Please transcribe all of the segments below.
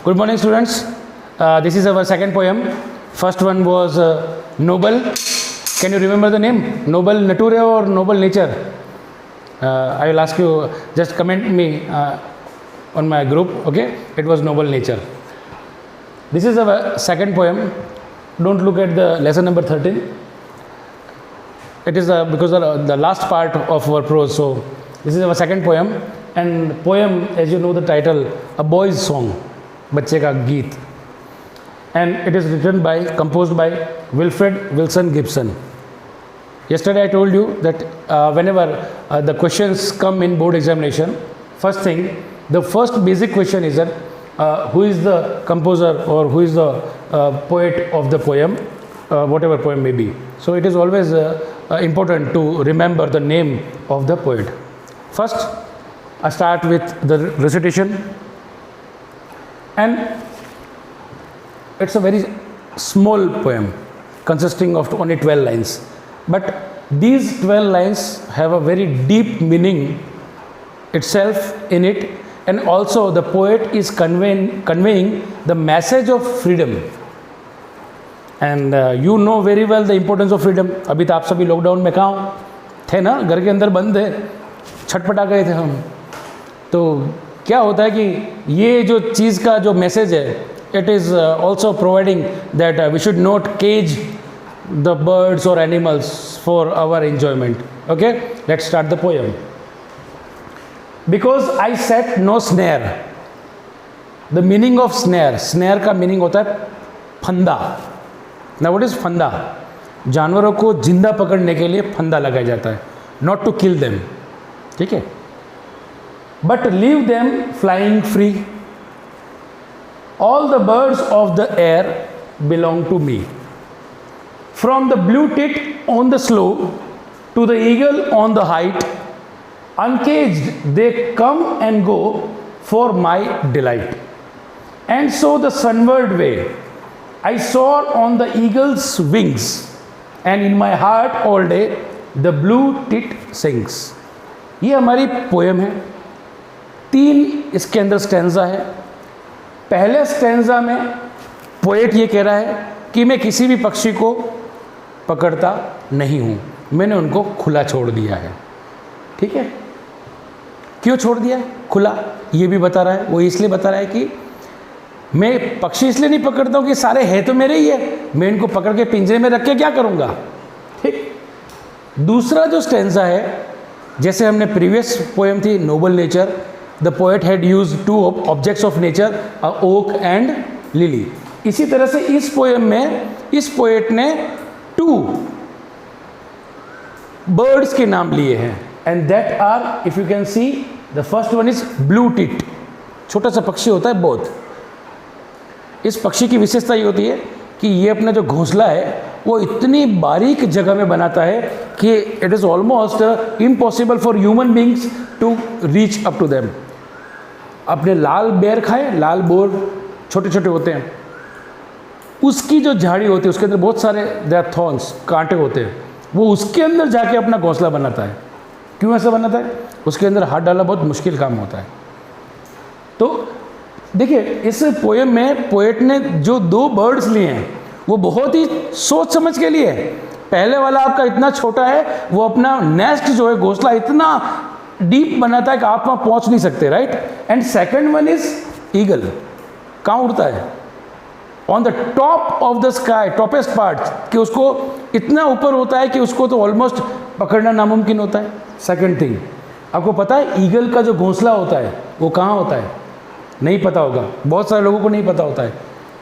Good morning, students. This is our second poem. First one was Noble. Can you remember the name? Noble Nature or Noble Nature? I will ask you, just comment me on my group, okay? It was Noble Nature. This is our second poem. Don't look at the lesson number 13. It is because the last part of our prose. So this is our second poem. And poem, as you know the title, A Boy's Song, बच्चे का गीत. And it is written by, composed by Wilfred Wilson Gibson. Yesterday I told you that whenever the questions come in board examination, first thing, the first basic question is that who is the composer or who is the poet of the poem, whatever poem may be. So it is always important to remember the name of the poet. First, I start with the recitation, and it's a very small poem consisting of only 12 lines. But these 12 lines have a very deep meaning itself in it, and also the poet is conveying the message of freedom. And you know very well the importance of freedom. अभी तो आप सभी lockdown में कहाँ थे ना, घर के अंदर बंद थे, छटपटा गए थे हम. तो क्या होता है कि ये जो चीज़ का जो मैसेज है, it is also providing that we should not cage the birds और animals for our enjoyment. Okay, let's start the poem. Because I set no snare. The meaning of snare, snare का meaning होता है फंदा. ना what is फंदा? जानवरों को जिंदा पकड़ने के लिए फंदा लगाया जाता है, नॉट टू किल देम. ठीक है, but leave them flying free. All the birds of the air belong to me. From the blue tit on the slope to the eagle on the height, uncaged they come and go for my delight. And so the sunward way I soar on the eagle's wings, and in my heart all day the blue tit sings. ये हमारी poem है. 3 इसके अंदर stanza है. पहले stanza में poet ये कह रहा है कि मैं किसी भी पक्षी को पकड़ता नहीं हूँ, मैंने उनको खुला छोड़ दिया है. ठीक है, क्यों छोड़ दिया है खुला, ये भी बता रहा है. वो इसलिए बता रहा है कि मैं पक्षी इसलिए नहीं पकड़ता हूँ कि सारे हैं तो मेरे ही है, मैं इनको पकड़ के पिंजरे में रख के क्या करूँगा. ठीक. दूसरा जो स्टैंजा है, जैसे हमने प्रीवियस पोएम थी noble nature, the poet had use 2 objects of nature, a oak and lily. इसी तरह से इस पोएम में इस पोएट ने 2 बर्ड्स के नाम लिए हैं, and that are, if you can see, the first one is blue tit. छोटा सा पक्षी होता है बहुत. इस पक्षी की विशेषता ये होती है कि ये अपना जो घोंसला है वो इतनी बारीक जगह में बनाता है कि it is almost impossible for human beings to reach up to them. आपने लाल बेर खाए, लाल बोर छोटे छोटे होते हैं, उसकी जो झाड़ी होती है उसके अंदर बहुत सारे देयर थॉर्न्स, कांटे होते हैं, वो उसके अंदर जाके अपना घोंसला बनाता है. क्यों ऐसा बनाता है? उसके अंदर हाथ डालना बहुत मुश्किल काम होता है. तो देखिए, इस पोएम में पोएट ने जो 2 बर्ड्स लिए हैं वो बहुत ही सोच समझ के लिए है. पहले वाला आपका इतना छोटा है, वो अपना नेस्ट जो है, घोंसला इतना डीप बनाता है कि आप वहाँ पहुँच नहीं सकते, right. And second one is eagle. कहाँ उड़ता है? On the top of the sky, toppest part, कि उसको इतना ऊपर होता है कि उसको तो ऑलमोस्ट पकड़ना नामुमकिन होता है. सेकंड थिंग, आपको पता है ईगल का जो घोंसला होता है वो कहाँ होता है? नहीं पता होगा, बहुत सारे लोगों को नहीं पता होता है.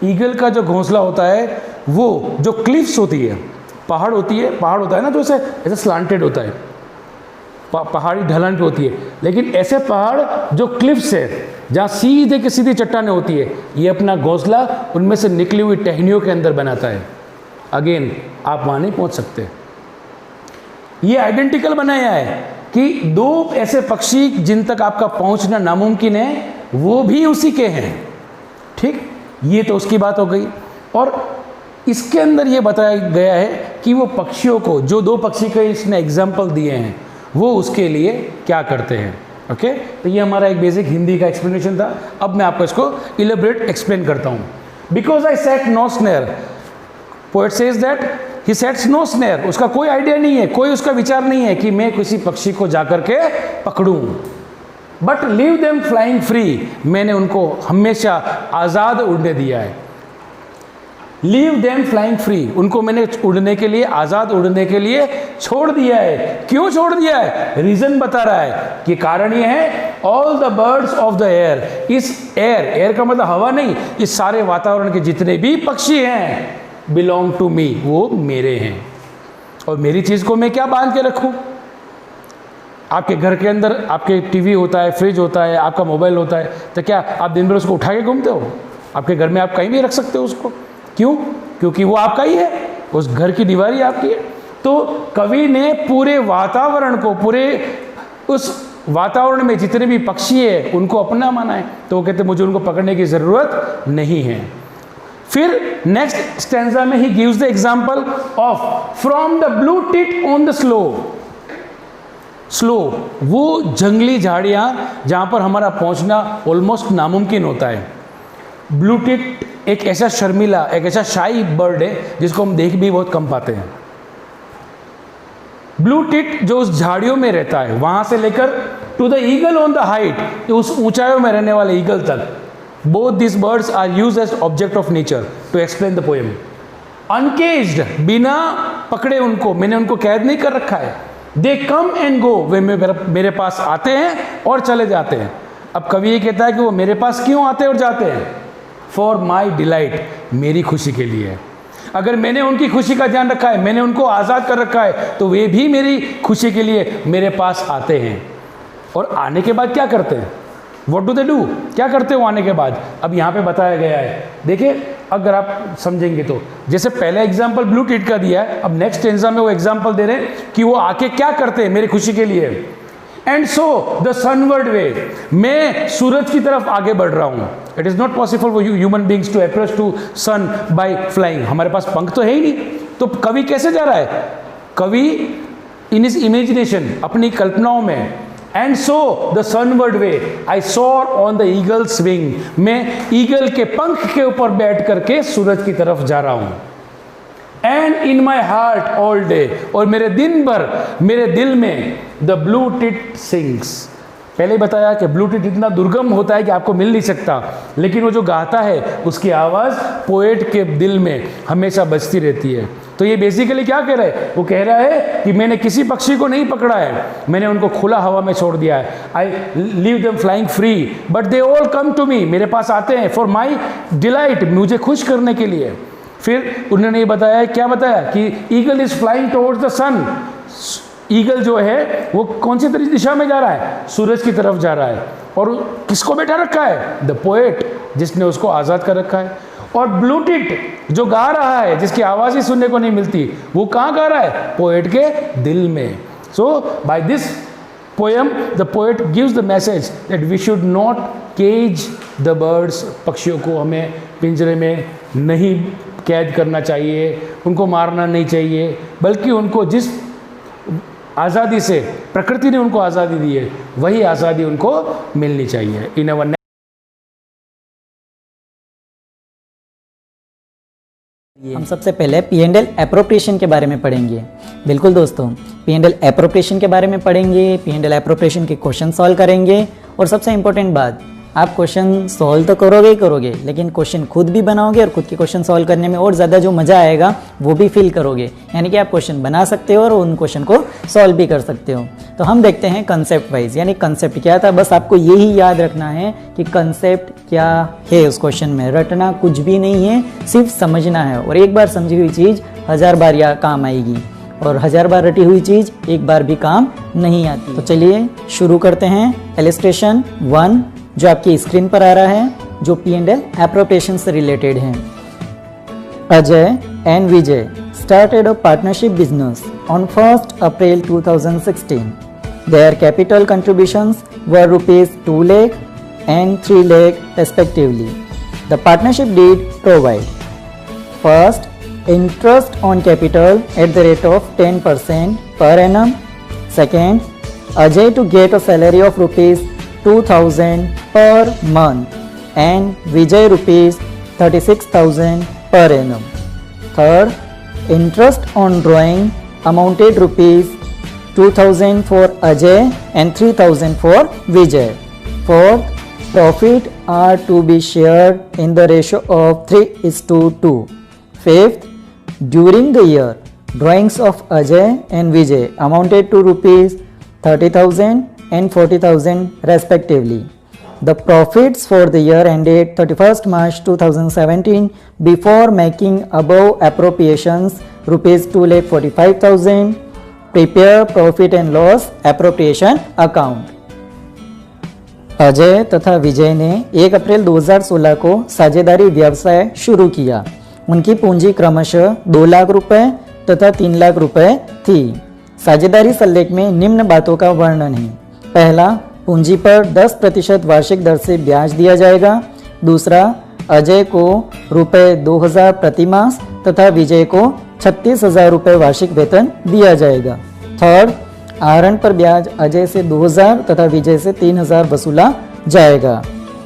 ईगल का जो घोंसला होता है वो जो क्लिफ्स होती है, पहाड़ होती है, पहाड़ होता है ना, तो ऐसे स्लांटेड होता है, पहाड़ी ढलान पे होती है. लेकिन ऐसे पहाड़ जो क्लिफ्स है, जहाँ सीधे की सीधी चट्टानें होती है, ये अपना घोंसला उनमें से निकली हुई टहनियों के अंदर बनाता है. अगेन आप वहाँ नहीं पहुँच सकते. ये आइडेंटिकल बनाया है कि 2 ऐसे पक्षी जिन तक आपका पहुँचना नामुमकिन है, वो भी उसी के हैं. ठीक, ये तो उसकी बात हो गई. और इसके अंदर ये बताया गया है कि वो पक्षियों को, जो 2 पक्षी के इसने एग्जाम्पल दिए हैं, वो उसके लिए क्या करते हैं. ओके तो ये हमारा एक बेसिक हिंदी का एक्सप्लेनेशन था। अब मैं आपको इसको इलेबरेट एक्सप्लेन करता हूँ। Because I set no snare, poet says that he sets no snare, उसका कोई आइडिया नहीं है, कोई उसका विचार नहीं है कि मैं किसी पक्षी को जाकर के पकड़ूं। But leave them flying free, मैंने उनको हमेशा आज़ाद उड़ने दिया है। लीव देम फ्लाइंग फ्री, उनको मैंने उड़ने के लिए, आज़ाद उड़ने के लिए छोड़ दिया है। क्यों छोड़ दिया है? रीज़न बता रहा है कि कारण ये है, all the birds of the air, इस एयर का मतलब हवा नहीं, इस सारे वातावरण के जितने भी पक्षी हैं, बिलोंग टू मी, वो मेरे हैं। और मेरी चीज़ को मैं क्या बांध के रखूं? आपके घर के अंदर आपके टीवी होता है, फ्रिज होता है, आपका मोबाइल होता है, तो क्या आप दिन भर उसको उठा के घूमते हो? आपके घर में आप कहीं भी रख सकते हो उसको। क्यों? क्योंकि वो आपका ही है, उस घर की दीवार ही आपकी है। तो कवि ने पूरे वातावरण को, पूरे उस वातावरण में जितने भी पक्षी है उनको अपना माना है। तो वो कहते मुझे उनको पकड़ने की ज़रूरत नहीं है। फिर नेक्स्ट स्टैंजा में he gives the example of from the blue tit on the slow, वो जंगली झाड़ियां जहां पर हमारा पहुंचना ऑलमोस्ट नामुमकिन होता है। ब्लू टिट एक ऐसा शर्मीला, एक ऐसा शाई बर्ड है जिसको हम देख भी बहुत कम पाते हैं। ब्लू टिट जो उस झाड़ियों में रहता है, वहां से लेकर to the eagle on the height, उस ऊंचाइयों में रहने वाले ईगल तक, both these birds are used as object of nature to explain the poem. Uncaged, बिना पकड़े उनको, मैंने उनको कैद नहीं कर रखा है। They come and go, वे मेरे पास आते हैं और चले जाते हैं। अब कवि ये कहता है कि वो मेरे पास क्यों आते और जाते हैं? For my delight, मेरी खुशी के लिए। अगर मैंने उनकी खुशी का ध्यान रखा है, मैंने उनको आज़ाद कर रखा है, तो वे भी मेरी खुशी के लिए मेरे पास आते हैं। और आने के बाद क्या करते हैं? What do they do? क्या करते हो आने के बाद? अब यहाँ पे बताया गया है। देखिए अगर आप समझेंगे तो, जैसे पहले एग्जाम्पल ब्लू टिट का दिया है, अब नेक्स्ट स्टेंजा में वो एग्जाम्पल दे रहे हैं कि वो आके क्या करते हैं मेरी खुशी के लिए। And so the sunward way, मैं सूरज की तरफ आगे बढ़ रहा हूँ। It is not possible for human beings to approach to sun by flying, हमारे पास पंख तो है ही नहीं। तो कवि कैसे जा रहा है? कवि इन हिज इमेजिनेशन, अपनी कल्पनाओं में, and so the sunward way I soar on the eagle's wing, मैं ईगल के पंख के ऊपर बैठ करके सूरज की तरफ जा रहा हूं। And in my heart all day, और मेरे दिन भर मेरे दिल में द ब्लू टिट सिंग्स। पहले ही बताया कि ब्लू टिट इतना दुर्गम होता है कि आपको मिल नहीं सकता, लेकिन वो जो गाता है उसकी आवाज़ पोएट के दिल में हमेशा बजती रहती है। तो ये बेसिकली क्या कह रहा है? वो कह रहा है कि मैंने किसी पक्षी को नहीं पकड़ा है, मैंने उनको खुला हवा में छोड़ दिया है। I leave them flying free but they all come to me, मेरे पास आते हैं फॉर माई डिलाइट, मुझे खुश करने के लिए। फिर उन्होंने ये बताया, क्या बताया कि eagle is flying towards the sun, eagle जो है वो कौन सी दिशा में जा रहा है? सूरज की तरफ जा रहा है। और किसको बैठा रखा है? द पोएट, जिसने उसको आज़ाद कर रखा है। और ब्लू टिट जो गा रहा है, जिसकी आवाज़ ही सुनने को नहीं मिलती, वो कहाँ गा रहा है? पोएट के दिल में। So by this poem the poet gives the message that we should not cage the birds, पक्षियों को हमें पिंजरे में नहीं कैद करना चाहिए, उनको मारना नहीं चाहिए, बल्कि उनको जिस आज़ादी से प्रकृति ने उनको आज़ादी दी है, वही आज़ादी उनको मिलनी चाहिए। इन अवर हम सबसे पहले P&L एप्रोप्रिएशन के बारे में पढ़ेंगे। बिल्कुल दोस्तों, P&L एप्रोप्रिएशन के बारे में पढ़ेंगे, P&L एप्रोप्रिएशन के क्वेश्चन सॉल्व करेंगे। और सबसे इम्पोर्टेंट बात, आप क्वेश्चन सॉल्व तो करोगे ही करोगे, लेकिन क्वेश्चन खुद भी बनाओगे और खुद के क्वेश्चन सॉल्व करने में और ज़्यादा जो मज़ा आएगा वो भी फील करोगे। यानी कि आप क्वेश्चन बना सकते हो और उन क्वेश्चन को सॉल्व भी कर सकते हो। तो हम देखते हैं कंसेप्ट वाइज, यानी कंसेप्ट क्या था। बस आपको यही याद रखना है कि कंसेप्ट क्या है उस क्वेश्चन में, रटना कुछ भी नहीं है, सिर्फ समझना है। और एक बार समझी हुई चीज़ 1000 बार या काम आएगी, और 1000 बार रटी हुई चीज़ एक बार भी काम नहीं आती। तो चलिए शुरू करते हैं। इलस्ट्रेशन 1 जो आपकी स्क्रीन पर आ रहा है, जो P&L एप्रोप्रिएशन से रिलेटेड है। Ajay and Vijay started a partnership business on 1st April 2016. Their capital contributions were rupees 2 lakh and 3 lakh respectively. The partnership did provide: first, interest on capital at the rate of 10% per annum. Second, Ajay to get a salary of rupees 2000 per month and Vijay rupees 36,000 per annum. Third, interest on drawing amounted rupees 2000 for Ajay and 3000 for Vijay. Fourth, profit are to be shared in the ratio of 3:2. Fifth, during the year, drawings of Ajay and Vijay amounted to rupees 30,000 and 40,000 respectively. The profits for the year ended 31st March 2017 before making above appropriations rupees 2,45,000. Prepare profit and loss appropriation account. Ajay तथा विजय ने 1 अप्रैल 2016 को साझेदारी व्यवसाय शुरू किया। उनकी पूंजी क्रमशः 2 लाख रुपए तथा 3 लाख रुपए थी। साझेदारी सल्लेख में निम्न बातों का वर्णन है। पहला, पूंजी पर 10% वार्षिक दर से ब्याज दिया जाएगा। दूसरा, अजय को रुपए 2,000 प्रति मास तथा विजय को 36,000 रुपये वार्षिक वेतन दिया जाएगा। थर्ड, आहरण पर ब्याज अजय से 2,000 तथा विजय से 3,000 वसूला जाएगा।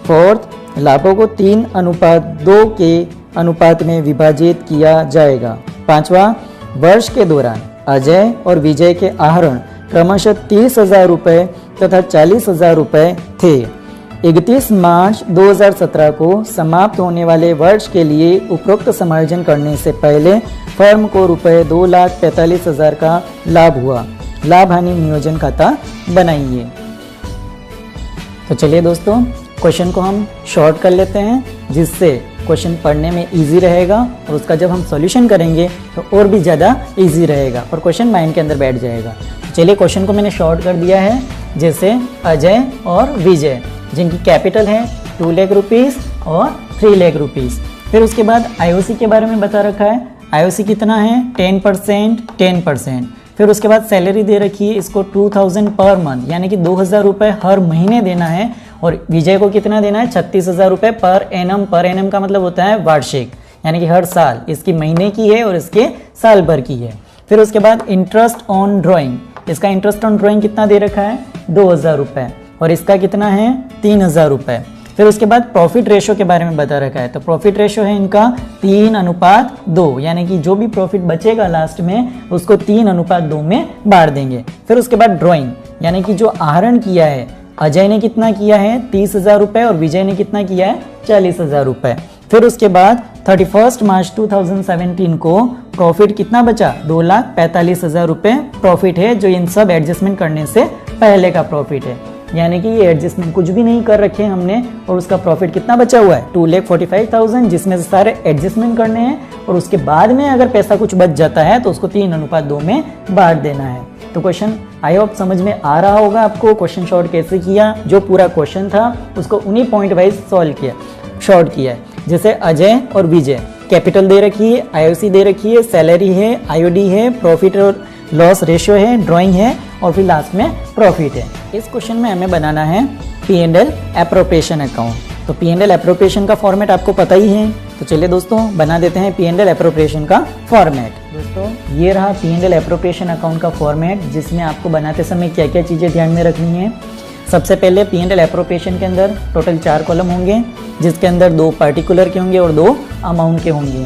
फोर्थ, लाभों को 3:2 के अनुपात में विभाजित किया जाएगा। पांचवा, वर्ष के दौरान अजय और विजय के आहरण क्रमशः 30,000 रुपये तथा 40,000 रुपये थे। 31 मार्च 2017 को समाप्त होने वाले वर्ष के लिए उपरोक्त समायोजन करने से पहले फर्म को रुपये 2,45,000 का लाभ हुआ। लाभ हानि नियोजन खाता बनाइए। तो चलिए दोस्तों, क्वेश्चन को हम शॉर्ट कर लेते हैं, जिससे क्वेश्चन पढ़ने में इजी रहेगा और उसका जब हम सॉल्यूशन करेंगे तो और भी ज़्यादा इजी रहेगा और क्वेश्चन माइंड के अंदर बैठ जाएगा। तो चलिए, क्वेश्चन को मैंने शॉर्ट कर दिया है। जैसे अजय और विजय, जिनकी कैपिटल है 2 लाख रुपीज़ और 3 लाख रुपीज़। फिर उसके बाद आईओसी के बारे में बता रखा है। आईओसी कितना है? 10%। फिर उसके बाद सैलरी दे रखी है इसको 2000 पर मंथ, यानी कि 2,000 रुपये हर महीने देना है। और विजय को कितना देना है? 36,000 रुपये पर एनम। पर एनम का मतलब होता है वार्षिक, यानी कि हर साल। इसकी महीने की है और इसके साल भर की है। फिर उसके बाद इंटरेस्ट ऑन ड्राइंग, इसका इंटरेस्ट ऑन ड्राइंग कितना दे रखा है? 2,000 रुपये और इसका कितना है? 3,000 रुपये। फिर उसके बाद प्रॉफिट रेशो के बारे में बता रखा है। तो प्रॉफिट रेशो है इनका 3:2, यानी कि जो भी प्रॉफिट बचेगा लास्ट में उसको 3:2 में बांट देंगे। फिर उसके बाद ड्राइंग, यानी कि जो आहरण किया है अजय ने कितना किया है? 30,000 रुपये और विजय ने कितना किया है? 40,000 रुपये। फिर उसके बाद 31 मार्च 2017 को प्रॉफिट कितना बचा? 2,45,000 रुपये प्रॉफिट है, जो इन सब एडजस्टमेंट करने से पहले का प्रॉफिट है। यानी कि ये एडजस्टमेंट कुछ भी नहीं कर रखे हमने और उसका प्रॉफिट कितना बचा हुआ है? 2,45,000, जिसमें से सारे एडजस्टमेंट करने हैं और उसके बाद में अगर पैसा कुछ बच जाता है तो उसको 3:2 में बांट देना है। तो क्वेश्चन आई होप समझ में आ रहा होगा आपको। क्वेश्चन शॉर्ट कैसे किया, जो पूरा क्वेश्चन था उसको उन्हीं पॉइंट वाइज सॉल्व किया, शॉर्ट किया है। जैसे अजय और विजय, कैपिटल दे रखी है, आईओसी दे रखी है, सैलरी है, आईओडी है, प्रॉफिट और लॉस रेशियो है, ड्राइंग है और फिर लास्ट में प्रॉफिट है। इस क्वेश्चन में हमें बनाना है P&L एप्रोप्रिएशन अकाउंट। तो P&L एप्रोप्रिएशन का फॉर्मेट आपको पता ही है। तो चलिए दोस्तों, बना देते हैं P&L एप्रोप्रिएशन का फॉर्मेट। दोस्तों, ये रहा P&L एप्रोप्रिएशन अकाउंट का फॉर्मेट, जिसमें आपको बनाते समय क्या क्या चीज़ें ध्यान में रखनी है। सबसे पहले P&L एप्रोप्रिएशन के अंदर टोटल 4 कॉलम होंगे, जिसके अंदर 2 पार्टिकुलर के होंगे और 2 अमाउंट के होंगे।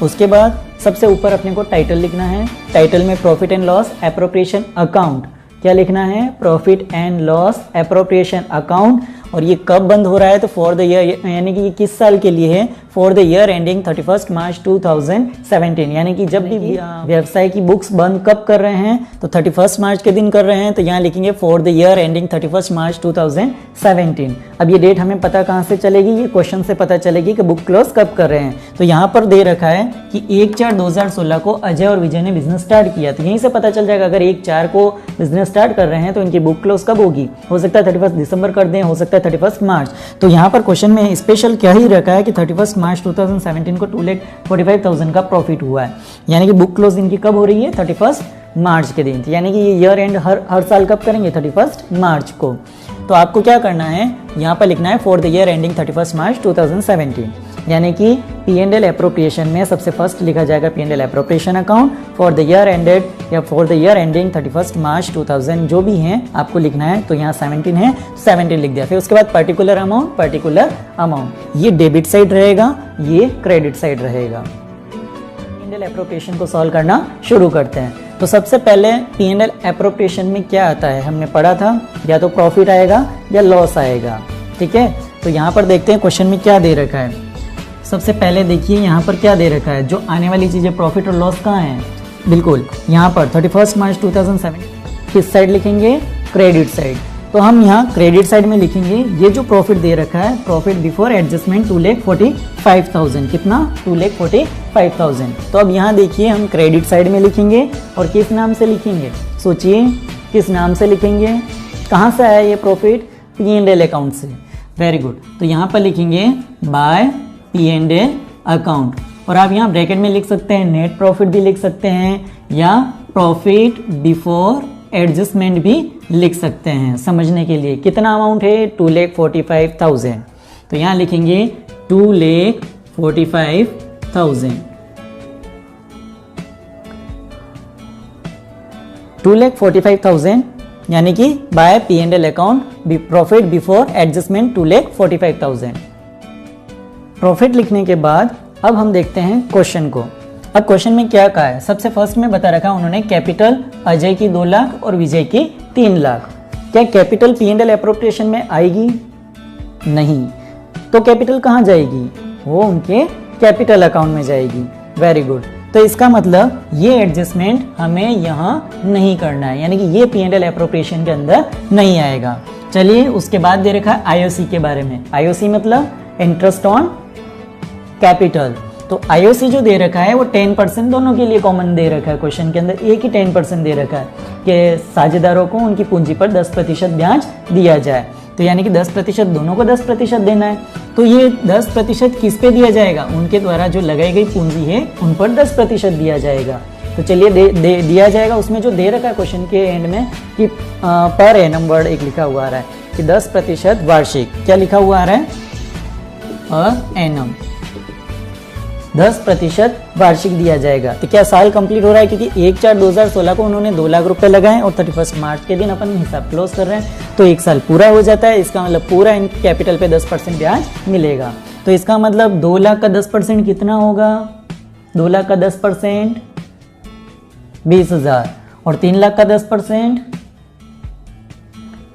उसके बाद सबसे ऊपर अपने को टाइटल लिखना है। टाइटल में profit and loss appropriation account, क्या लिखना है? Profit and loss appropriation account. और ये कब बंद हो रहा है? तो फॉर द ईयर, यानी कि ये किस साल के लिए है? फॉर द ईयर एंडिंग 31 मार्च 2017, यानी कि जब भी व्यवसाय की बुक्स बंद कब कर रहे हैं तो 31 मार्च के दिन कर रहे हैं। तो यहाँ लिखेंगे फॉर द ईयर एंडिंग 31 मार्च 2017। अब ये डेट हमें पता कहाँ से चलेगी? ये क्वेश्चन से पता चलेगी कि बुक क्लोज कब कर रहे हैं। तो यहाँ पर दे रखा है कि 1/4/2016 को अजय और विजय ने बिजनेस स्टार्ट किया। तो यहीं से पता चल जाएगा अगर 1/4 को बिजनेस स्टार्ट कर रहे हैं तो इनकी बुक क्लोज कब होगी? हो सकता है 31 दिसंबर कर दें, हो सकता है 31 मार्च। तो यहाँ पर क्वेश्चन में स्पेशल क्या ही रखा है कि 31 मार्च 2017 को 2,45,000 का प्रॉफिट हुआ है, यानी कि बुक क्लोज इनकी कब हो रही है? 31 मार्च के दिन। यानी कि ये ईयर एंड हर साल कब करेंगे? 31 मार्च को। तो आपको क्या करना है? यहाँ पर लिखना है फॉर द ईयर एंडिंग 31 मार्च 2017। यानी कि P&L एप्रोप्रिएशन में सबसे फर्स्ट लिखा जाएगा P&L appropriation account for the year ended या फॉर द ईयर एंडिंग 31 मार्च 2000 जो भी है आपको लिखना है। तो यहाँ 17 है, 17 लिख दिया। फिर उसके बाद पर्टिकुलर अमाउंट, ये डेबिट साइड रहेगा, ये क्रेडिट साइड रहेगा। P&L एप्रोप्रिएशन को सॉल्व करना शुरू करते हैं। तो सबसे पहले P&L एप्रोप्रिएशन में क्या आता है हमने पढ़ा था, या तो प्रॉफिट आएगा या लॉस आएगा। ठीक है, तो यहाँ पर देखते हैं क्वेश्चन में क्या दे रखा है। सबसे पहले देखिए यहाँ पर क्या दे रखा है, जो आने वाली चीज़ें प्रॉफिट और लॉस कहाँ है, बिल्कुल यहाँ पर 31 मार्च 2007 किस साइड लिखेंगे, क्रेडिट साइड। तो हम यहाँ क्रेडिट साइड में लिखेंगे ये जो प्रॉफिट दे रखा है, प्रॉफिट बिफोर एडजस्टमेंट 2,45,000, कितना 2,45,000। तो अब यहाँ देखिए हम क्रेडिट साइड में लिखेंगे और किस नाम से लिखेंगे, सोचिए किस नाम से लिखेंगे, कहाँ से आया ये प्रॉफिट, P&L अकाउंट से। वेरी गुड, तो यहाँ पर लिखेंगे बाय P&L अकाउंट, और आप यहाँ ब्रैकेट में लिख सकते हैं नेट प्रॉफिट भी लिख सकते हैं, या प्रॉफिट बिफोर एडजस्टमेंट भी लिख सकते हैं समझने के लिए। कितना अमाउंट है, 2,45,000। तो यहाँ लिखेंगे 2,45,000। 2,45,000 यानी कि by P&L account profit before adjustment 2,45,000। Profit लिखने के बाद अब हम देखते हैं क्वेश्चन को। अब क्वेश्चन में क्या कहा है, सबसे फर्स्ट में बता रखा उन्होंने कैपिटल अजय की 2 लाख और विजय की 3 लाख। क्या कैपिटल P&L एप्रोप्रिएशन में आएगी, नहीं, तो कैपिटल कहाँ जाएगी, वो उनके कैपिटल अकाउंट में जाएगी। वेरी गुड, तो इसका मतलब ये एडजस्टमेंट हमें यहाँ नहीं करना है, यानी कि ये P&L एप्रोप्रिएशन के अंदर नहीं आएगा। चलिए उसके बाद दे रखा है IOC के बारे में। IOC मतलब इंटरेस्ट ऑन कैपिटल। तो IOC जो दे रखा है वो 10% दोनों के लिए कॉमन दे रखा है, क्वेश्चन के अंदर एक ही 10% दे रखा है कि साझेदारों को उनकी पूंजी पर 10% ब्याज दिया जाए। तो यानी कि 10% दोनों को 10% देना है। तो ये 10% किस पे दिया जाएगा, उनके द्वारा जो लगाई गई पूंजी है उन पर 10% दिया जाएगा। तो चलिए दिया जाएगा, उसमें जो दे रखा है क्वेश्चन के एंड में कि पर एनम वर्ड एक लिखा हुआ आ रहा है कि 10% वार्षिक, क्या लिखा हुआ आ रहा है, पर एनम 10% वार्षिक दिया जाएगा। तो क्या साल कंप्लीट हो रहा है, क्योंकि 1/4/2016 को उन्होंने 2 लाख रुपए लगाए और 31 मार्च के दिन अपन हिसाब क्लोज कर रहे हैं, तो 1 साल पूरा हो जाता है। इसका मतलब पूरा इनकी कैपिटल पे 10% ब्याज मिलेगा। तो इसका मतलब 2 लाख का 10% कितना होगा, 2 लाख का 10% 20,000 और 3 लाख का 10%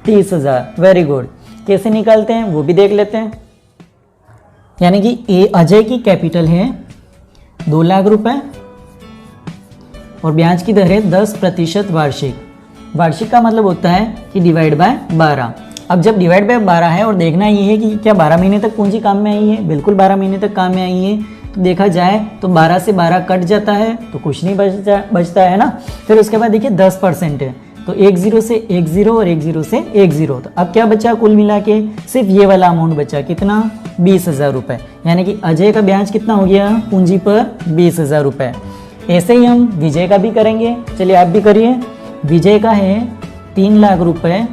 30,000। वेरी गुड, कैसे निकालते हैं वो भी देख लेते हैं। यानी कि अजय की कैपिटल है 2 लाख रुपए और ब्याज की दर है 10% वार्षिक। वार्षिक का मतलब होता है कि डिवाइड बाय 12। अब जब डिवाइड बाय 12 है और देखना ये है कि क्या 12 महीने तक पूंजी काम में आई है, बिल्कुल 12 महीने तक काम में आई है। तो देखा जाए तो 12 से 12 कट जाता है तो कुछ नहीं बचता है ना। फिर उसके बाद देखिए 10% है, तो 1 0 से 1 0 और 1 0 से 1 0। तो अब क्या बचा कुल मिला के, सिर्फ ये वाला अमाउंट बचा, कितना 20,000 रुपये। यानी कि अजय का ब्याज कितना हो गया पूंजी पर 20,000 रुपये। ऐसे ही हम विजय का भी करेंगे, चलिए आप भी करिए। विजय का है 3 लाख रुपए,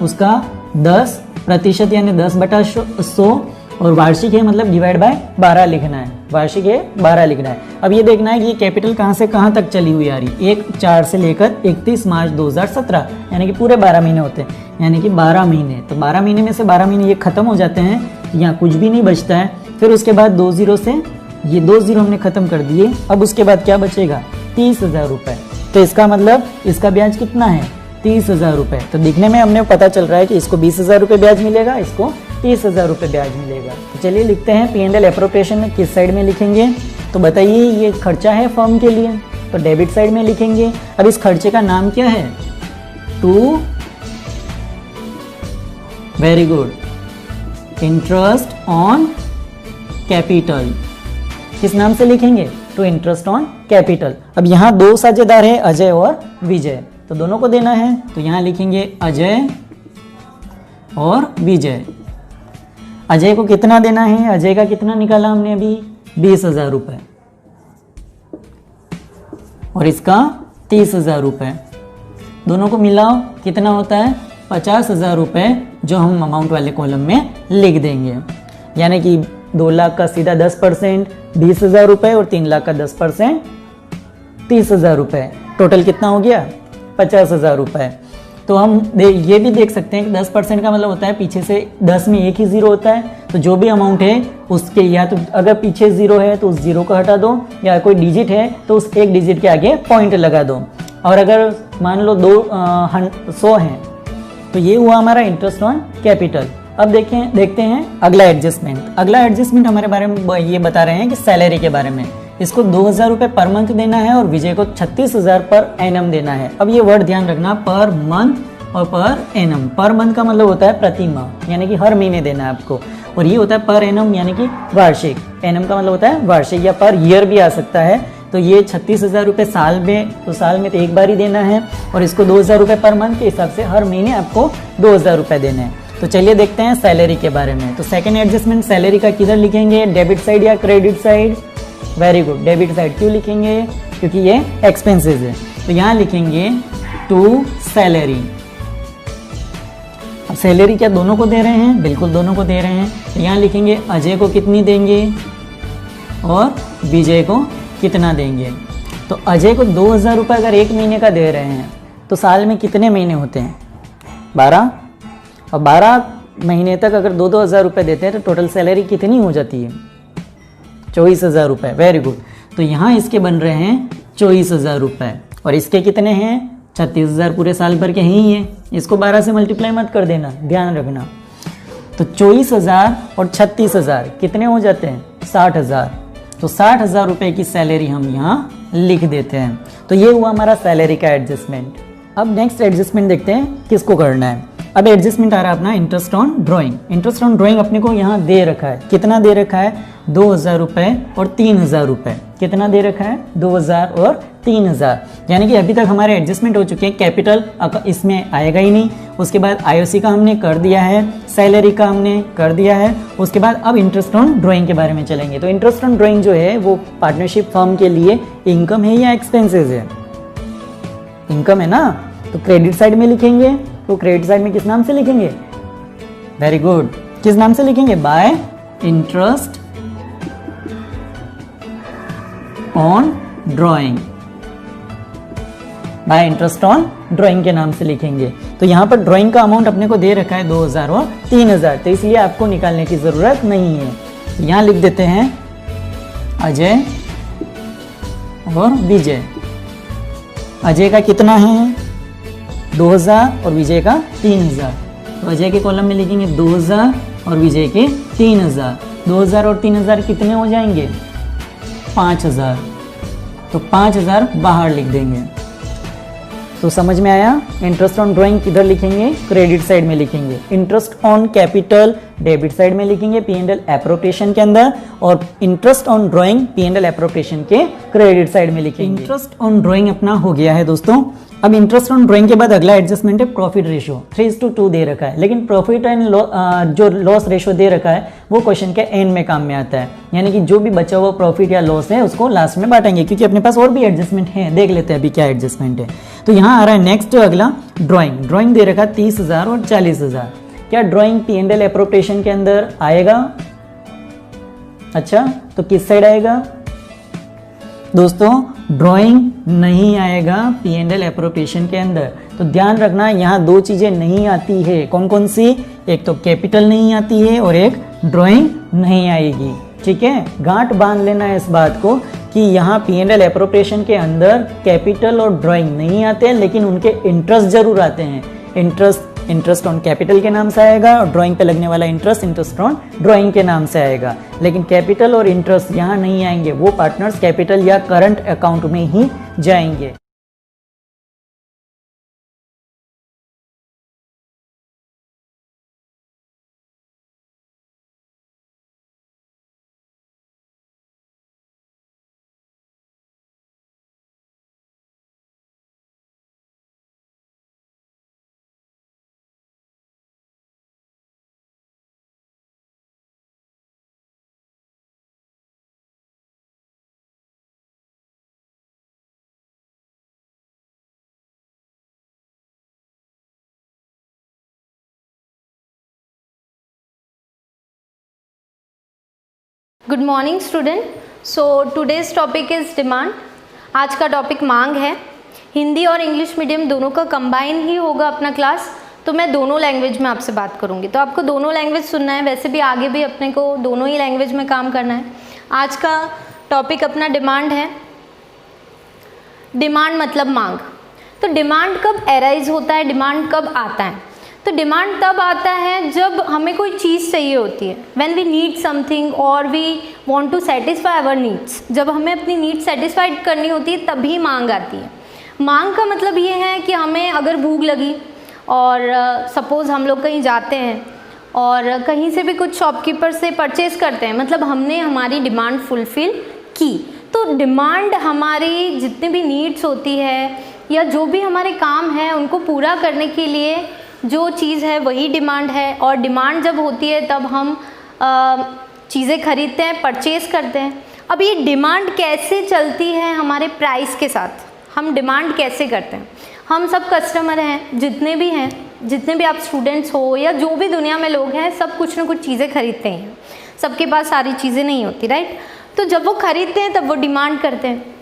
उसका 10% यानी 10/100 और वार्षिक है मतलब डिवाइड बाय 12 लिखना है, वार्षिक है 12 लिखना है। अब ये देखना है कि ये कैपिटल कहाँ से कहाँ तक चली हुई आ रही, 1/4 से लेकर 31 मार्च 2017, यानी कि पूरे 12 महीने होते हैं, यानी कि 12 महीने। तो 12 महीने में से 12 महीने ये खत्म हो जाते हैं, यहाँ कुछ भी नहीं बचता है। फिर उसके बाद 2 0 से ये 2 0 हमने खत्म कर दिए। अब उसके बाद क्या बचेगा 30,000 रुपये। तो इसका मतलब इसका ब्याज कितना है 30,000 रुपये। तो दिखने में हमने पता चल रहा है कि इसको 20,000 रुपये ब्याज मिलेगा, इसको 30,000 रुपये ब्याज मिलेगा। तो चलिए लिखते हैं P&L एप्रोप्रिएशन में किस साइड में लिखेंगे। तो बताइए ये खर्चा है फर्म के लिए, तो डेबिट साइड में लिखेंगे। अब इस खर्चे का नाम क्या है, two, very good, interest on capital. किस नाम से लिखेंगे, टू इंटरेस्ट ऑन कैपिटल। अब यहाँ 2 साझेदार है अजय और विजय, तो दोनों को देना है। तो यहाँ लिखेंगे अजय और विजय। अजय को कितना देना है, अजय का कितना निकाला हमने अभी 20,000 रुपये और इसका 30,000 रुपये। दोनों को मिलाओ कितना होता है 50,000 रुपये, जो हम अमाउंट वाले कॉलम में लिख देंगे। यानी कि 2 लाख का सीधा 10% 20,000 रुपये और 3 लाख का 10% 30,000 रुपये, टोटल कितना हो गया 50,000 रुपये। तो हम ये भी देख सकते हैं कि 10% का मतलब होता है पीछे से 10 में एक ही ज़ीरो होता है, तो जो भी अमाउंट है उसके या तो अगर पीछे ज़ीरो है तो उस ज़ीरो को हटा दो, या कोई डिजिट है तो उस एक डिजिट के आगे पॉइंट लगा दो। और अगर मान लो 100 हैं तो ये हुआ हमारा इंटरेस्ट ऑन कैपिटल। अब देखते हैं अगला एडजस्टमेंट। अगला एडजस्टमेंट हमारे बारे में ये बता रहे हैं कि सैलरी के बारे में। इसको 2,000 रुपये पर मंथ देना है और विजय को 36,000 पर एनम देना है। अब ये वर्ड ध्यान रखना, पर मंथ और पर एनम। पर मंथ का मतलब होता है प्रति माह, यानी कि हर महीने देना है आपको, और ये होता है पर एनम यानी कि वार्षिक। एनम का मतलब होता है वार्षिक, या पर ईयर भी आ सकता है। तो ये 36,000 रुपये साल में, तो साल में तो एक बार ही देना है, और इसको 2,000 रुपये पर मंथ के हिसाब से हर महीने आपको 2,000 रुपये देने हैं। तो चलिए देखते हैं सैलरी के बारे में। तो सेकंड एडजस्टमेंट सैलरी का किधर लिखेंगे, डेबिट साइड या credit side? Very good, debit side. क्यों लिखेंगे? क्योंकि ये एक्सपेंसेस है, तो यहाँ लिखेंगे टू सैलरी। अब सैलरी क्या दोनों को दे रहे हैं? बिल्कुल दोनों को दे रहे हैं। तो यहाँ लिखेंगे अजय को कितनी देंगे और विजय को कितना देंगे। तो अजय को 2,000 रुपये अगर एक महीने का दे रहे हैं तो साल में कितने महीने होते हैं? 12। और 12 महीने तक अगर 2,000 रुपये देते हैं तो टोटल सैलरी कितनी हो जाती है? 24,000 रुपये। Very good. तो यहाँ इसके बन रहे हैं 24,000 रुपये, और इसके कितने हैं? 36,000 पूरे साल भर के ही हैं। इसको 12 से मल्टीप्लाई मत कर देना, ध्यान रखना। तो 24,000 और 36,000 कितने हो जाते हैं? 60,000। तो 60,000 रुपये की सैलरी हम यहाँ लिख देते हैं। तो ये हुआ हमारा सैलरी का एडजस्टमेंट। अब नेक्स्ट एडजस्टमेंट देखते हैं किसको करना है। अब एडजस्टमेंट आ रहा है अपना interest on drawing. Interest on drawing अपने को यहाँ दे रखा है, कितना दे रखा है? 2,000 रुपये और 3,000 रुपये। कितना दे रखा है? 2,000 और 3,000। यानी कि अभी तक हमारे एडजस्टमेंट हो चुके हैं। कैपिटल इसमें आएगा ही नहीं। उसके बाद आईओसी का हमने कर दिया है, सैलरी का हमने कर दिया है। उसके बाद अब इंटरेस्ट ऑन ड्राइंग के बारे में चलेंगे। तो इंटरेस्ट ऑन ड्राइंग जो है वो पार्टनरशिप फर्म के लिए इनकम है या एक्सपेंसेस है? इनकम है ना, तो क्रेडिट साइड में लिखेंगे। तो क्रेडिट साइड में किस नाम से लिखेंगे? वेरी गुड, किस नाम से लिखेंगे? Bye interest on drawing. Bye interest on drawing के नाम से लिखेंगे। तो यहाँ पर ड्राइंग का अमाउंट अपने को दे रखा है 2,000 और 3,000, तो इसलिए आपको निकालने की जरूरत नहीं है। तो यहाँ लिख देते हैं अजय और विजय। अजय का कितना है? 2,000 और विजय का 3,000। तो अजय के कॉलम में लिखेंगे 2,000 और विजय के 3,000। 2,000 और 3,000 कितने हो जाएंगे? 5,000। तो 5,000 बाहर लिख देंगे। तो समझ में आया? इंटरेस्ट ऑन ड्राइंग किधर लिखेंगे? क्रेडिट साइड में लिखेंगे। Interest on capital debit side में लिखेंगे P&L एप्रोप्रिएशन के अंदर, और interest on drawing P&L appropriation के क्रेडिट साइड में लिखेंगे। इंटरेस्ट ऑन ड्राइंग अपना हो गया है दोस्तों। अब इंटरेस्ट ऑन ड्राइंग के बाद अगला एडजस्टमेंट है प्रॉफिट रेशियो। 3:2 दे रखा है, लेकिन प्रॉफिट एंड जो लॉस रेशियो दे रखा है वो क्वेश्चन के एंड में काम में आता है। यानी कि जो भी बचा हुआ प्रॉफिट या लॉस है उसको लास्ट में बांटेंगे, क्योंकि अपने पास और भी एडजस्टमेंट है। देख लेते हैं अभी क्या एडजस्टमेंट है। तो यहाँ आ रहा है नेक्स्ट अगला ड्राइंग। ड्राइंग दे रखा है 30,000 और 40,000। क्या ड्राइंग P&L एप्रोप्रिएशन के अंदर आएगा? अच्छा, तो किस साइड आएगा दोस्तों? ड्राइंग नहीं आएगा P&L एप्रोप्रिएशन के अंदर। तो ध्यान रखना, यहाँ दो चीजें नहीं आती है। कौन कौन सी? एक तो कैपिटल नहीं आती है और एक ड्राइंग नहीं आएगी। ठीक है, गांठ बांध लेना है इस बात को कि यहाँ P&L एप्रोप्रिएशन के अंदर कैपिटल और ड्राइंग नहीं आते हैं, लेकिन उनके इंटरेस्ट जरूर आते हैं। इंटरेस्ट ऑन कैपिटल के नाम से आएगा, और ड्राइंग पे लगने वाला इंटरेस्ट ऑन ड्राइंग के नाम से आएगा। लेकिन कैपिटल और इंटरेस्ट यहाँ नहीं आएंगे, वो पार्टनर्स कैपिटल या करंट अकाउंट में ही जाएंगे। Good morning student. So today's topic is demand. आज का टॉपिक मांग है। हिंदी और इंग्लिश मीडियम दोनों का कंबाइन ही होगा अपना क्लास, तो मैं दोनों लैंग्वेज में आपसे बात करूंगी। तो आपको दोनों लैंग्वेज सुनना है, वैसे भी आगे भी अपने को दोनों ही लैंग्वेज में काम करना है। आज का टॉपिक अपना डिमांड है। डिमांड मतलब मांग। तो डिमांड कब एराइज होता है, डिमांड कब आता है? तो डिमांड तब आता है जब हमें कोई चीज़ चाहिए होती है, व्हेन वी नीड समथिंग और we want to satisfy our needs. जब हमें अपनी नीड सेटिस्फाइड करनी होती है तभी मांग आती है। मांग का मतलब ये है कि हमें अगर भूख लगी और सपोज़ हम लोग कहीं जाते हैं और कहीं से भी कुछ शॉपकीपर से परचेज़ करते हैं, मतलब हमने हमारी डिमांड फुलफ़िल की। तो डिमांड हमारी जितनी भी नीड्स होती है या जो भी हमारे काम है उनको पूरा करने के लिए जो चीज़ है वही डिमांड है। और डिमांड जब होती है तब हम चीज़ें खरीदते हैं, परचेज़ करते हैं। अब ये डिमांड कैसे चलती है हमारे प्राइस के साथ? हम डिमांड कैसे करते हैं? हम सब कस्टमर हैं, जितने भी आप स्टूडेंट्स हो या जो भी दुनिया में लोग हैं, सब कुछ ना कुछ चीज़ें खरीदते हैं। सबके पास सारी चीज़ें नहीं होती, राइट? तो जब वो खरीदते हैं तब वो डिमांड करते हैं।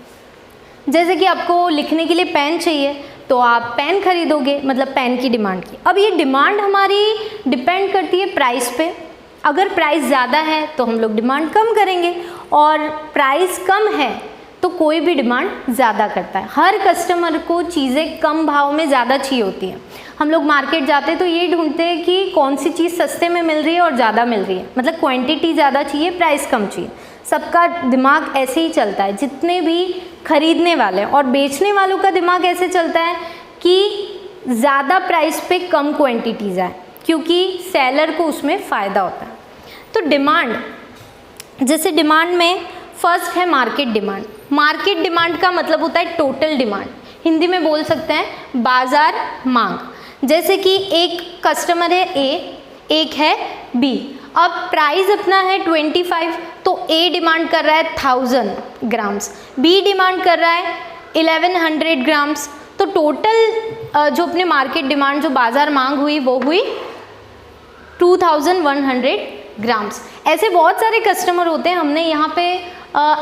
जैसे कि आपको लिखने के लिए पेन चाहिए तो आप पेन खरीदोगे, मतलब पेन की डिमांड की। अब ये डिमांड हमारी डिपेंड करती है प्राइस पे। अगर प्राइस ज़्यादा है तो हम लोग डिमांड कम करेंगे, और प्राइस कम है तो कोई भी डिमांड ज़्यादा करता है। हर कस्टमर को चीज़ें कम भाव में ज़्यादा चाहिए होती हैं। हम लोग मार्केट जाते हैं तो ये ढूंढते हैं कि कौन सी चीज़ सस्ते में मिल रही है और ज़्यादा मिल रही है, मतलब क्वांटिटी ज़्यादा चाहिए, प्राइस कम चाहिए। सबका दिमाग ऐसे ही चलता है, जितने भी खरीदने वाले और बेचने वालों का दिमाग ऐसे चलता है कि ज़्यादा प्राइस पे कम क्वांटिटीज़ आए, क्योंकि सेलर को उसमें फ़ायदा होता है। तो डिमांड, जैसे डिमांड में फर्स्ट है मार्केट डिमांड। मार्केट डिमांड का मतलब होता है टोटल डिमांड। हिंदी में बोल सकते हैं बाजार मांग। जैसे कि एक कस्टमर है ए, एक है बी। अब प्राइस अपना है 25, तो ए डिमांड कर रहा है 1000 ग्राम्स, बी डिमांड कर रहा है 1100 ग्राम्स। तो टोटल जो अपने मार्केट डिमांड, जो बाजार मांग हुई, वो हुई 2100 ग्राम्स। ऐसे बहुत सारे कस्टमर होते हैं। हमने यहाँ पे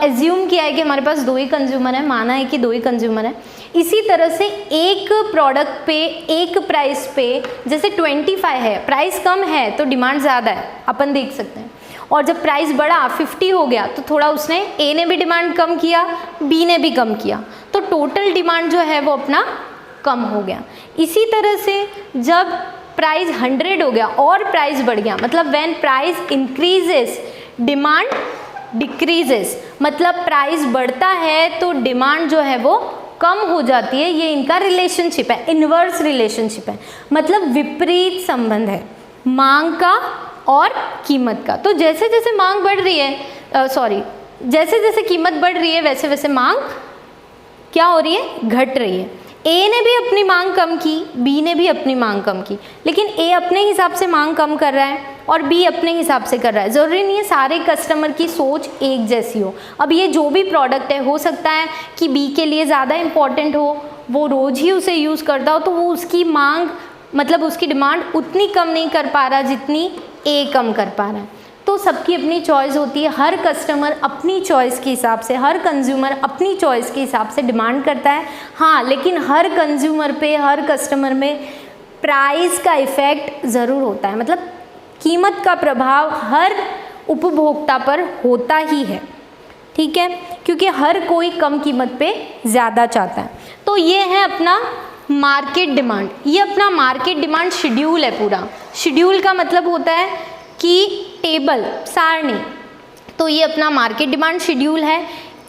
एज्यूम किया है कि हमारे पास 2 ही कंज्यूमर हैं, माना है कि 2 ही कंज्यूमर हैं। इसी तरह से एक प्रोडक्ट पे, एक प्राइस पे, जैसे 25 है, प्राइस कम है तो डिमांड ज़्यादा है, अपन देख सकते हैं। और जब प्राइस बढ़ा 50 हो गया तो थोड़ा उसने, ए ने भी डिमांड कम किया, बी ने भी कम किया, तो टोटल डिमांड जो है वो अपना कम हो गया। इसी तरह से जब प्राइस 100 हो गया और प्राइस बढ़ गया, मतलब when price increases demand decreases, मतलब प्राइस बढ़ता है तो डिमांड जो है वो कम हो जाती है। ये इनका रिलेशनशिप है, इन्वर्स रिलेशनशिप है, मतलब विपरीत संबंध है मांग का और कीमत का। तो जैसे जैसे मांग बढ़ रही है, जैसे जैसे कीमत बढ़ रही है वैसे वैसे मांग क्या हो रही है? घट रही है। ए ने भी अपनी मांग कम की, बी ने भी अपनी मांग कम की, लेकिन ए अपने हिसाब से मांग कम कर रहा है और बी अपने हिसाब से कर रहा है। ज़रूरी नहीं है सारे कस्टमर की सोच एक जैसी हो। अब ये जो भी प्रोडक्ट है, हो सकता है कि बी के लिए ज़्यादा इम्पॉर्टेंट हो, वो रोज़ ही उसे यूज़ करता हो, तो वो उसकी मांग, मतलब उसकी डिमांड उतनी कम नहीं कर पा रहा जितनी ए कम कर पा रहा है। तो सबकी अपनी चॉइस होती है। हर कस्टमर अपनी चॉइस के हिसाब से, हर कंज्यूमर अपनी चॉइस के हिसाब से डिमांड करता है। हाँ, लेकिन हर कंज्यूमर पे, हर कस्टमर में प्राइस का इफ़ेक्ट ज़रूर होता है, मतलब कीमत का प्रभाव हर उपभोक्ता पर होता ही है, ठीक है, क्योंकि हर कोई कम कीमत पे ज़्यादा चाहता है। तो ये है अपना मार्केट डिमांड। ये अपना मार्केट डिमांड शेड्यूल है पूरा। शेड्यूल का मतलब होता है कि टेबल, सारणी। तो ये अपना मार्केट डिमांड शेड्यूल है।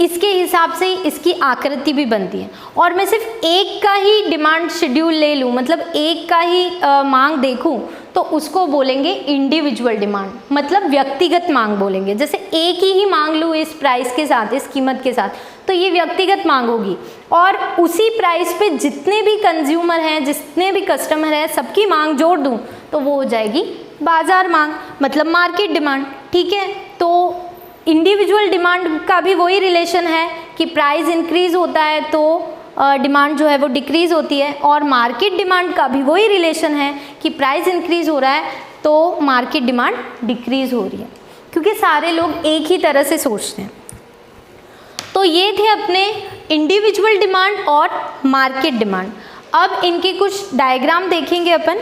इसके हिसाब से इसकी आकृति भी बनती है। और मैं सिर्फ एक का ही डिमांड शेड्यूल ले लूँ, मतलब एक का ही मांग देखूँ, तो उसको बोलेंगे इंडिविजुअल डिमांड, मतलब व्यक्तिगत मांग बोलेंगे। जैसे एक ही मांग लूँ इस प्राइस के साथ, इस कीमत के साथ, तो ये व्यक्तिगत मांग होगी। और उसी प्राइस पे जितने भी कंज्यूमर हैं, जितने भी कस्टमर हैं, सबकी मांग जोड़ दूँ तो वो हो जाएगी बाजार मांग, मतलब मार्केट डिमांड, ठीक है। तो इंडिविजुअल डिमांड का भी वही रिलेशन है कि प्राइस इंक्रीज़ होता है तो डिमांड जो है वो डिक्रीज़ होती है, और मार्केट डिमांड का भी वही रिलेशन है कि प्राइस इंक्रीज़ हो रहा है तो मार्केट डिमांड डिक्रीज़ हो रही है। क्योंकि सारे लोग एक ही तरह से सोचते हैं। तो ये थे अपने इंडिविजुअल डिमांड और मार्केट डिमांड। अब इनके कुछ डायग्राम देखेंगे अपन।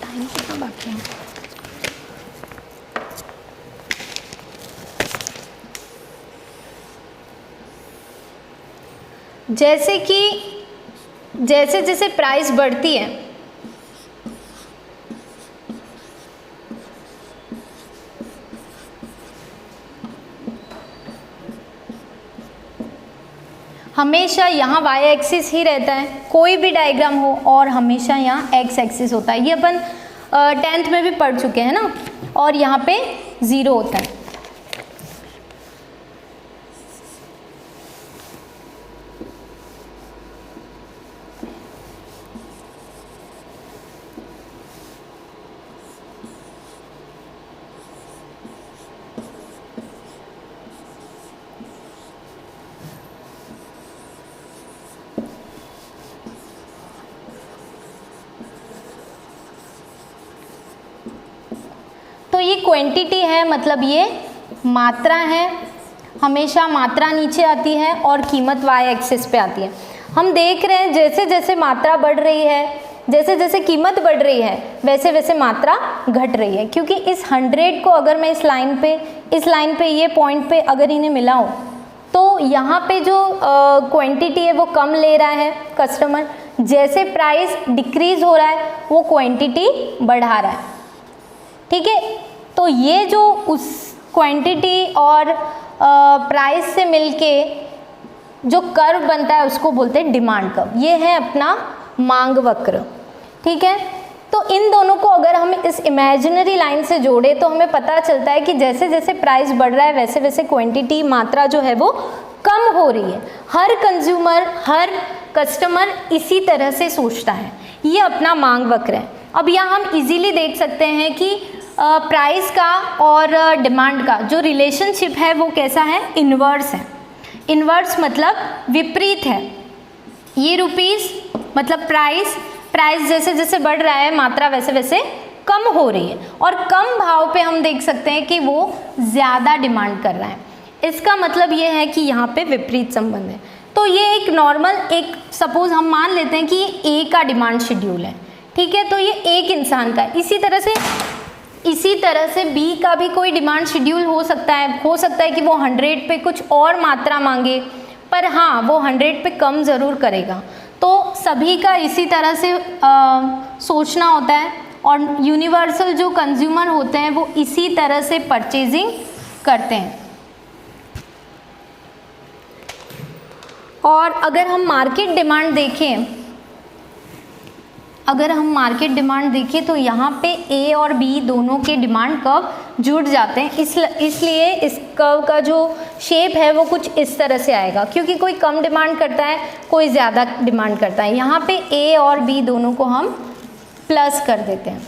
टाइम कितना बाकी है? जैसे कि जैसे जैसे प्राइस बढ़ती है हमेशा यहाँ y एक्सिस ही रहता है, कोई भी डायग्राम हो, और हमेशा यहाँ x एक्सिस होता है। ये अपन 10th में भी पढ़ चुके हैं ना, और यहाँ पे 0 होता है। तो ये क्वांटिटी है, मतलब ये मात्रा है, हमेशा मात्रा नीचे आती है और कीमत y एक्सिस पे आती है। हम देख रहे हैं जैसे जैसे मात्रा बढ़ रही है, जैसे जैसे कीमत बढ़ रही है, वैसे वैसे मात्रा घट रही है। क्योंकि इस 100 को अगर मैं इस लाइन पे ये पॉइंट पे अगर इन्हें मिलाऊं, तो यहाँ पे जो क्वांटिटी है वो कम ले रहा है कस्टमर, जैसे प्राइस डिक्रीज हो रहा है वो क्वांटिटी बढ़ा रहा है। ठीक है, तो ये जो उस क्वांटिटी और प्राइस से मिलके जो कर्व बनता है उसको बोलते हैं डिमांड कर्व। ये है अपना मांग वक्र। ठीक है, तो इन दोनों को अगर हम इस इमेजिनरी लाइन से जोड़े तो हमें पता चलता है कि जैसे जैसे प्राइस बढ़ रहा है वैसे वैसे क्वांटिटी, मात्रा जो है वो कम हो रही है। हर कंज्यूमर, हर कस्टमर इसी तरह से सोचता है। ये अपना मांग वक्र है। अब यहाँ हम इजीली देख सकते हैं कि प्राइस का और डिमांड का जो रिलेशनशिप है वो कैसा है, इन्वर्स है। इन्वर्स मतलब विपरीत है। ये रुपीस मतलब प्राइस जैसे जैसे बढ़ रहा है मात्रा वैसे वैसे कम हो रही है, और कम भाव पे हम देख सकते हैं कि वो ज़्यादा डिमांड कर रहा है। इसका मतलब ये है कि यहाँ पे विपरीत संबंध है। तो ये एक नॉर्मल, एक सपोज हम मान लेते हैं कि ये A का डिमांड शेड्यूल है। ठीक है, तो ये एक इंसान का है। इसी तरह से B का भी कोई डिमांड शेड्यूल हो सकता है कि वो 100 पे कुछ और मात्रा मांगे, पर हाँ वो 100 पे कम ज़रूर करेगा। तो सभी का इसी तरह से सोचना होता है, और यूनिवर्सल जो कंज्यूमर होते हैं वो इसी तरह से परचेजिंग करते हैं। और अगर हम मार्केट डिमांड देखें तो यहाँ पे A और B दोनों के डिमांड कर्व जुड़ जाते हैं। इसलिए इस कर्व का जो शेप है वो कुछ इस तरह से आएगा, क्योंकि कोई कम डिमांड करता है, कोई ज़्यादा डिमांड करता है। यहाँ पे A और B दोनों को हम प्लस कर देते हैं।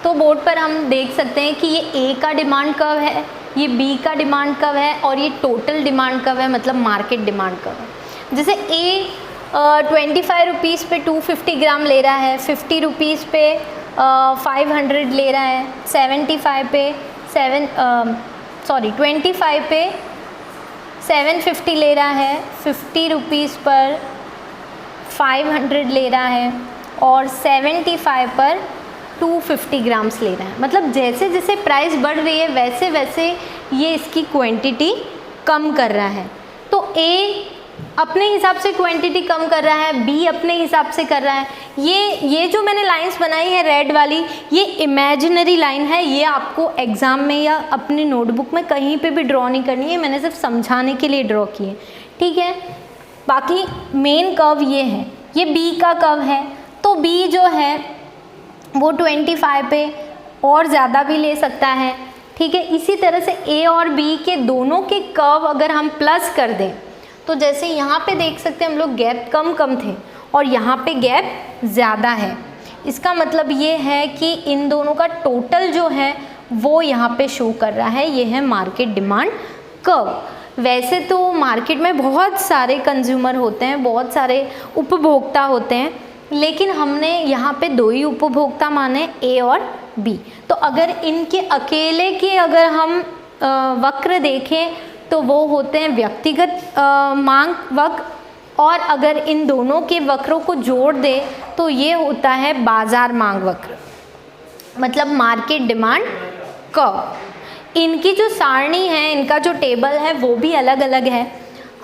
तो बोर्ड पर हम देख सकते हैं कि ये A का डिमांड कर्व है, ये B का डिमांड कर्व है, और ये टोटल डिमांड कर्व है, मतलब मार्केट डिमांड कर्व है। जैसे A 25 रुपीज़ पे 250 ग्राम ले रहा है, 50 रुपीज़ पे 500 ले रहा है, 25 पे 750 ले रहा है, 50 रुपीज़ पर 500 ले रहा है, और 75 पर 250 ग्राम्स ले रहा है। मतलब जैसे जैसे प्राइस बढ़ रही है वैसे वैसे ये इसकी क्वांटिटी कम कर रहा है। तो A अपने हिसाब से क्वांटिटी कम कर रहा है, B अपने हिसाब से कर रहा है। ये जो मैंने लाइंस बनाई है रेड वाली, ये इमेजिनरी लाइन है। ये आपको एग्ज़ाम में या अपने नोटबुक में कहीं पे भी ड्रॉ नहीं करनी है, मैंने सिर्फ समझाने के लिए ड्रॉ की है। ठीक है, बाकी मेन कर्व ये है, ये B का कर्व है। तो B जो है वो 25 पे और ज़्यादा भी ले सकता है। ठीक है, इसी तरह से A और B के दोनों के कर्व अगर हम प्लस कर दें तो जैसे यहाँ पे देख सकते हैं हम लोग गैप कम थे और यहाँ पे गैप ज़्यादा है। इसका मतलब ये है कि इन दोनों का टोटल जो है वो यहाँ पे शो कर रहा है, ये है मार्केट डिमांड कर्व। वैसे तो मार्केट में बहुत सारे कंज्यूमर होते हैं, बहुत सारे उपभोक्ता होते हैं, लेकिन हमने यहाँ पे दो ही उपभोक्ता माने, ए और बी। तो अगर इनके अकेले के अगर हम वक्र देखें तो वो होते हैं व्यक्तिगत मांग वक्र, और अगर इन दोनों के वक्रों को जोड़ दे तो ये होता है बाजार मांग वक्र, मतलब मार्केट डिमांड कर्व। इनकी जो सारणी है, इनका जो टेबल है वो भी अलग अलग है।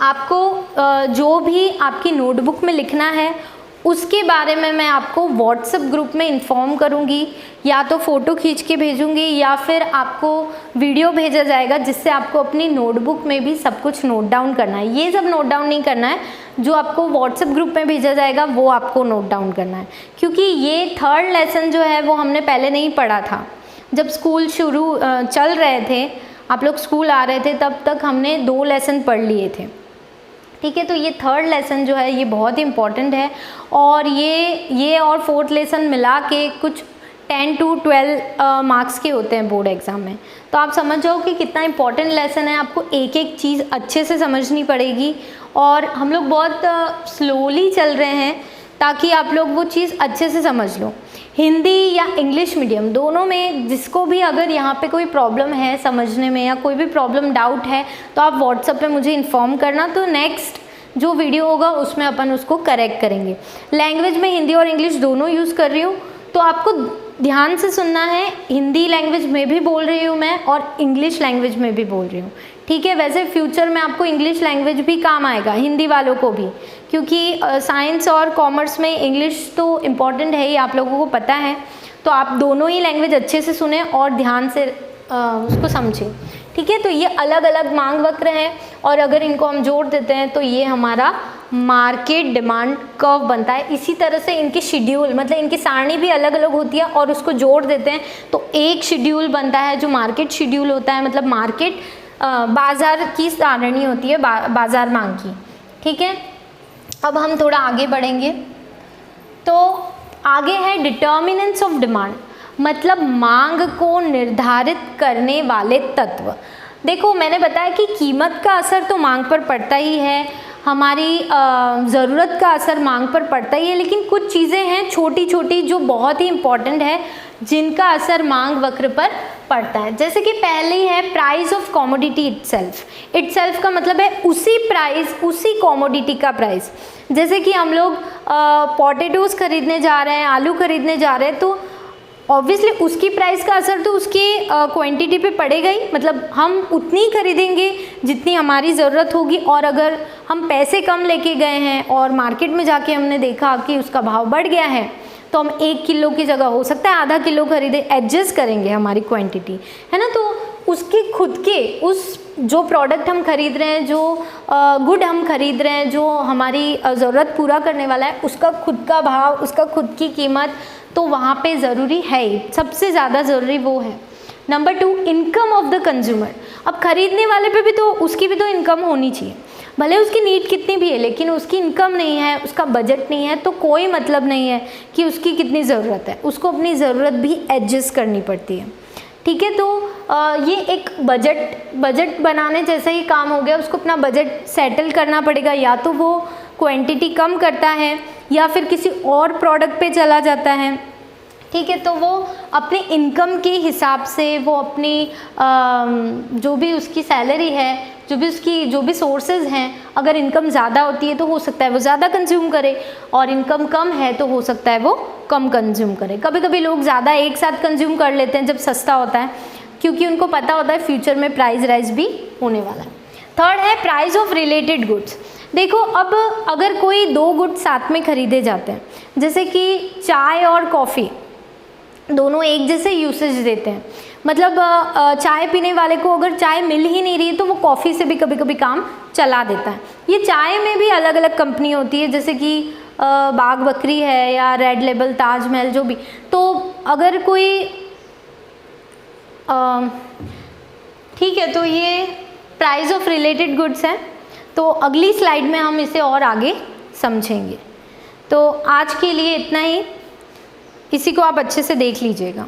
आपको जो भी आपकी नोटबुक में लिखना है उसके बारे में मैं आपको व्हाट्सएप ग्रुप में इन्फॉर्म करूँगी, या तो फ़ोटो खींच के भेजूँगी या फिर आपको वीडियो भेजा जाएगा, जिससे आपको अपनी नोटबुक में भी सब कुछ नोट डाउन करना है। ये सब नोट डाउन नहीं करना है, जो आपको व्हाट्सएप ग्रुप में भेजा जाएगा वो आपको नोट डाउन करना है, क्योंकि ये थर्ड लेसन जो है वो हमने पहले नहीं पढ़ा था। जब स्कूल शुरू चल रहे थे, आप लोग स्कूल आ रहे थे, तब तक हमने 2 लेसन पढ़ लिए थे, ठीक है। तो ये थर्ड लेसन जो है ये बहुत इंपॉर्टेंट है, और ये और फोर्थ लेसन मिला के कुछ 10 to 12 मार्क्स के होते हैं बोर्ड एग्ज़ाम में। तो आप समझ जाओ कि कितना इंपॉर्टेंट लेसन है, आपको एक एक चीज़ अच्छे से समझनी पड़ेगी। और हम लोग बहुत स्लोली चल रहे हैं ताकि आप लोग वो चीज़ अच्छे से समझ लो। हिंदी या इंग्लिश मीडियम दोनों में जिसको भी अगर यहाँ पे कोई प्रॉब्लम है समझने में, या कोई भी प्रॉब्लम डाउट है, तो आप व्हाट्सएप पे मुझे इन्फॉर्म करना, तो नेक्स्ट जो वीडियो होगा उसमें अपन उसको करेक्ट करेंगे। लैंग्वेज में हिंदी और इंग्लिश दोनों यूज़ कर रही हूँ, तो आपको ध्यान से सुनना है। हिंदी लैंग्वेज में भी बोल रही हूँ मैं और इंग्लिश लैंग्वेज में भी बोल रही हूँ, ठीक है। वैसे फ्यूचर में आपको इंग्लिश लैंग्वेज भी काम आएगा, हिंदी वालों को भी, क्योंकि साइंस और कॉमर्स में इंग्लिश तो इम्पॉर्टेंट है ही, आप लोगों को पता है। तो आप दोनों ही लैंग्वेज अच्छे से सुने और ध्यान से उसको समझें, ठीक है। तो ये अलग अलग मांग वक्र हैं, और अगर इनको हम जोड़ देते हैं तो ये हमारा मार्केट डिमांड कर्व बनता है। इसी तरह से इनके शेड्यूल, मतलब इनकी सारणी भी अलग अलग होती है, और उसको जोड़ देते हैं तो एक शेड्यूल बनता है जो मार्केट शेड्यूल होता है, मतलब मार्केट बाज़ार की सारणी होती है, बाज़ार मांग की, ठीक है। अब हम थोड़ा आगे बढ़ेंगे, तो आगे है डिटर्मिनेंट्स ऑफ डिमांड, मतलब मांग को निर्धारित करने वाले तत्व। देखो मैंने बताया कि कीमत का असर तो मांग पर पड़ता ही है, हमारी ज़रूरत का असर मांग पर पड़ता ही है, लेकिन कुछ चीज़ें हैं छोटी छोटी जो बहुत ही इम्पॉर्टेंट है, जिनका असर मांग वक्र पर पड़ता है। जैसे कि पहली है price of commodity itself. Itself का मतलब है उसी प्राइस, उसी कॉमोडिटी का प्राइस। जैसे कि हम लोग पोटैटोज़ खरीदने जा रहे हैं, आलू खरीदने जा रहे हैं, तो ऑब्वियसली उसकी प्राइस का असर तो उसकी क्वांटिटी पे पड़ेगा ही, मतलब हम उतनी खरीदेंगे जितनी हमारी ज़रूरत होगी। और अगर हम पैसे कम लेके गए हैं और मार्केट में जाके हमने देखा कि उसका भाव बढ़ गया है, तो हम 1 किलो की जगह हो सकता है आधा किलो खरीदे, एडजस्ट करेंगे हमारी क्वांटिटी, है ना। तो उसके खुद के उस जो प्रोडक्ट हम खरीद रहे हैं, जो गुड हम खरीद रहे हैं, जो हमारी ज़रूरत पूरा करने वाला है, उसका खुद का भाव, उसका खुद की कीमत, तो वहाँ पे ज़रूरी है ही, सबसे ज़्यादा ज़रूरी वो है। Number 2, income of the consumer. अब खरीदने वाले पे भी तो उसकी भी तो इनकम होनी चाहिए, भले उसकी नीड कितनी भी है, लेकिन उसकी इनकम नहीं है, उसका बजट नहीं है, तो कोई मतलब नहीं है कि उसकी कितनी ज़रूरत है, उसको अपनी ज़रूरत भी एडजस्ट करनी पड़ती है, ठीक है। तो ये एक बजट बनाने जैसा ही काम हो गया, उसको अपना बजट सेटल करना पड़ेगा, या तो वो क्वांटिटी कम करता है या फिर किसी और प्रोडक्ट पे चला जाता है, ठीक है। तो वो अपने इनकम के हिसाब से वो अपनी जो भी उसकी सैलरी है, जो भी सोर्सेज हैं, अगर इनकम ज़्यादा होती है तो हो सकता है वो ज़्यादा कंज्यूम करे, और इनकम कम है तो हो सकता है वो कम कंज्यूम करे। कभी कभी लोग ज़्यादा एक साथ कंज्यूम कर लेते हैं जब सस्ता होता है, क्योंकि उनको पता होता है फ्यूचर में प्राइस राइज भी होने वाला है। थर्ड है प्राइस ऑफ रिलेटेड गुड्स। देखो अब अगर कोई 2 गुड्स साथ में खरीदे जाते हैं, जैसे कि चाय और कॉफ़ी, दोनों एक जैसे यूसेज देते हैं, मतलब चाय पीने वाले को अगर चाय मिल ही नहीं रही है तो वो कॉफ़ी से भी कभी कभी काम चला देता है। ये चाय में भी अलग अलग कंपनी होती है, जैसे कि बाग बकरी है या रेड लेबल, ताजमहल, जो भी। तो अगर कोई ठीक है, तो ये प्राइस ऑफ रिलेटेड गुड्स हैं। तो अगली स्लाइड में हम इसे और आगे समझेंगे। तो आज के लिए इतना ही, इसी को आप अच्छे से देख लीजिएगा।